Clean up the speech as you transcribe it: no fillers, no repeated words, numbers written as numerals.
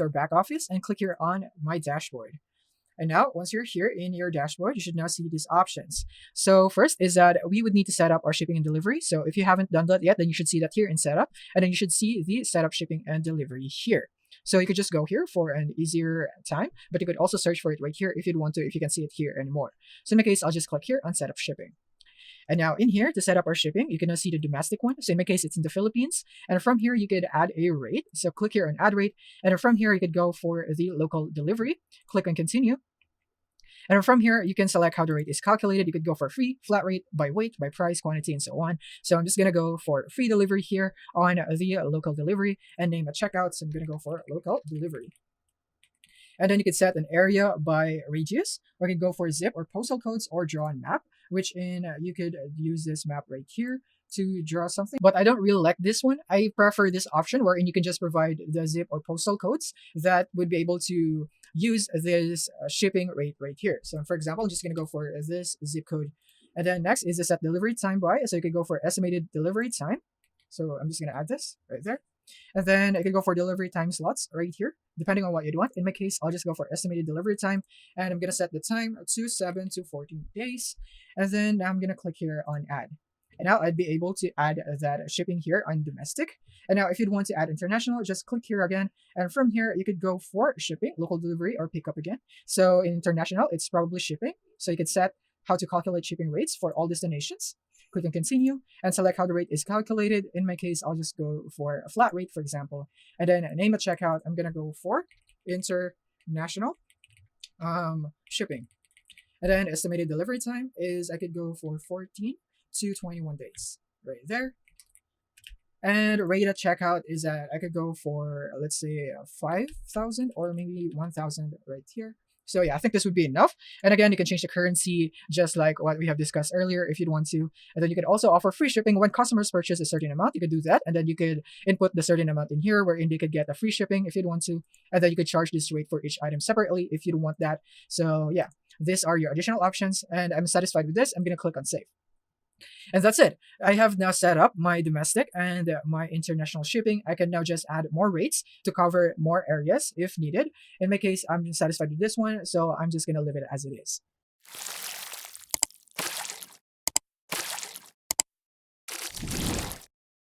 our back office and click here on my dashboard. And now, once you're here in your dashboard, you should now see these options. So first is that we would need to set up our shipping and delivery. So if you haven't done that yet, then you should see that here in setup, and then you should see the setup shipping and delivery here. So you could just go here for an easier time, but you could also search for it right here if you'd want to, if you can see it here anymore. So in my case, I'll just click here on setup shipping. And now in here to set up our shipping, you can now see the domestic one. So in my case, it's in the Philippines. And from here, you could add a rate. So click here on add rate. And from here, you could go for the local delivery. Click on continue. And from here, you can select how the rate is calculated. You could go for free, flat rate, by weight, by price, quantity, and so on. So I'm just going to go for free delivery here on the local delivery and name a checkout. So I'm going to go for local delivery. And then you could set an area by radius, or you could go for zip or postal codes or draw a map, which you could use this map right here to draw something. But I don't really like this one. I prefer this option wherein you can just provide the zip or postal codes that would be able to use this shipping rate right here. So for example, I'm just going to go for this zip code. And then next is the set delivery time by. So you could go for estimated delivery time. So I'm just going to add this right there. And then I can go for delivery time slots right here, depending on what you'd want. In my case, I'll just go for estimated delivery time, and I'm going to set the time to 7 to 14 days. And then I'm going to click here on add. And now I'd be able to add that shipping here on domestic. And now if you'd want to add international, just click here again. And from here, you could go for shipping, local delivery, or pickup again. So in international, it's probably shipping. So you could set how to calculate shipping rates for all destinations. Click on continue and select how the rate is calculated. In my case, I'll just go for a flat rate, for example, and then name a checkout. I'm going to go for international shipping. And then estimated delivery time is I could go for 14 to 21 days right there. And rate at checkout is that I could go for, let's say, 5,000 or maybe 1,000 right here. So yeah, I think this would be enough. And again, you can change the currency just like what we have discussed earlier if you'd want to. And then you could also offer free shipping when customers purchase a certain amount. You could do that. And then you could input the certain amount in here wherein they could get a free shipping if you'd want to. And then you could charge this rate for each item separately if you don't want that. So yeah, these are your additional options. And I'm satisfied with this. I'm going to click on save. And that's it. I have now set up my domestic and my international shipping. I can now just add more rates to cover more areas if needed. In my case, I'm satisfied with this one, so I'm just going to leave it as it is.